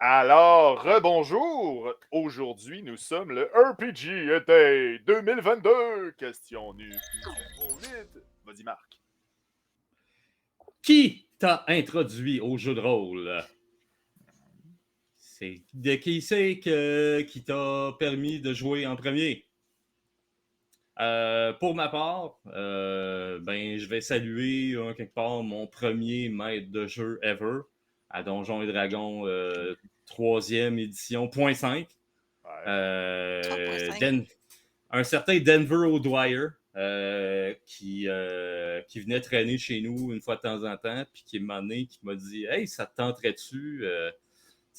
Alors, rebonjour! Aujourd'hui, nous sommes le RPG Day 2022. Question nulle plus vite. Vas-y, Marc. Qui t'a introduit au jeu de rôle? C'est de qui c'est qui t'a permis de jouer en premier? Pour ma part, je vais saluer quelque part mon premier maître de jeu ever à Donjons et Dragons 3e édition, .5. Ouais. 3.5. Un certain Denver O'Dwyer qui venait traîner chez nous une fois de temps en temps, puis qui m'a dit Hey, ça te tenterait-tu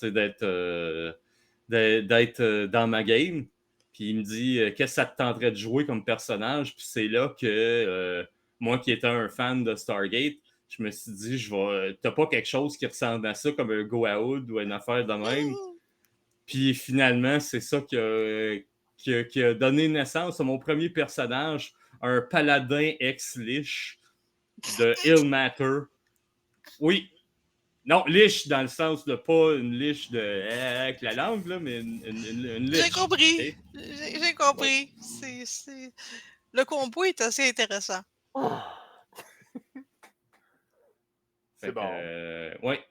d'être dans ma game? Puis il me dit Qu'est-ce que ça te tenterait de jouer comme personnage? Puis c'est là que moi qui étais un fan de Stargate, je me suis dit t'as pas quelque chose qui ressemble à ça comme un Goa'uld ou une affaire de même? Puis finalement, c'est ça qui a donné naissance à mon premier personnage, un paladin ex-lich de Ilmater. Oui. Non, lich dans le sens de pas une liche avec la langue, là, mais une liche. J'ai compris. Okay? J'ai compris. C'est... Le combo est assez intéressant. C'est bon. Ouais.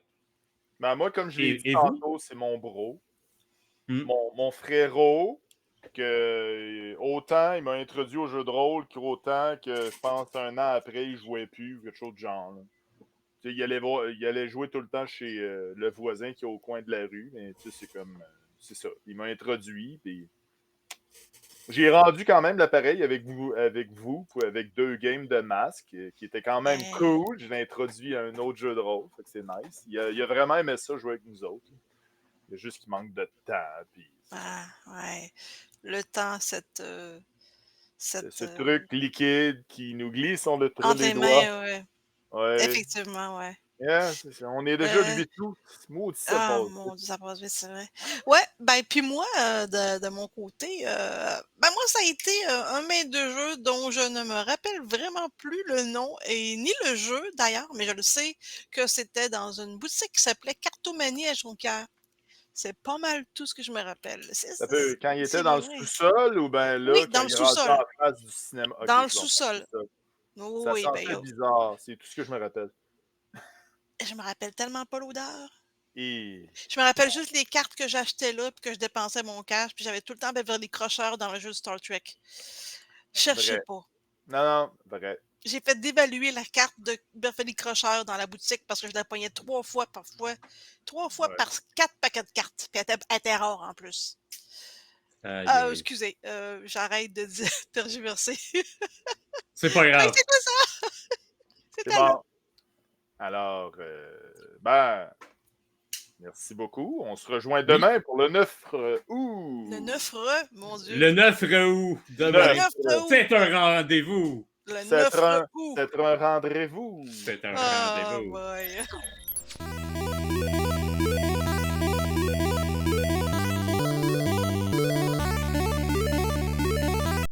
Ben, moi, comme je l'ai dit tantôt, c'est mon bro. Mon frérot, que autant il m'a introduit au jeu de rôle qu'autant que je pense un an après, il jouait plus, quelque chose de genre. Là. Il allait jouer tout le temps chez le voisin qui est au coin de la rue. Mais c'est comme. C'est ça. Il m'a introduit. Puis j'ai rendu quand même l'appareil avec vous, avec 2 games de masque, qui était quand même cool. Je l'ai introduit à un autre jeu de rôle. Fait que c'est nice. Il a vraiment aimé ça, jouer avec nous autres. Il y a juste qu'il manque de temps. Puis ouais. Le temps, ce truc liquide qui nous glisse entre les doigts. Mains, ouais. Effectivement, ouais. Yeah, c'est ça. On est déjà le 8 août. Ça passe. Mon Dieu, ça passe vite, c'est vrai. Ouais, puis moi, de mon côté, moi, ça a été un maître de jeu dont je ne me rappelle vraiment plus le nom, et ni le jeu d'ailleurs, mais je le sais que c'était dans une boutique qui s'appelait Cartomanie à Jonquière. C'est pas mal tout ce que je me rappelle. Quand il était dans le sous-sol ou bien là, Oui, quand dans le il rentrait sous-sol. en face du cinéma? Okay, Dans le sous-sol. Ça sentait bizarre, c'est tout ce que je me rappelle. Je me rappelle tellement pas l'odeur. Et... Je me rappelle juste les cartes que j'achetais là, puis que je dépensais mon cash, puis j'avais tout le temps Beverly Crusher dans le jeu de Star Trek. Cherchez pas. Non, vrai. J'ai fait dévaluer la carte de Beverly Crusher dans la boutique parce que je la pognais 3 fois parfois. 3 fois par 4 paquets de cartes. Puis elle était rare en plus. Excusez, j'arrête de tergiverser. C'est pas grave. C'est quoi ça? C'est bon. Alors, merci beaucoup. On se rejoint demain pour le 9 août. Le 9 mon Dieu. Le 9 août. Demain. C'est un rendez-vous. Le 9 août. C'est un rendez-vous. C'est un rendez-vous. Boy.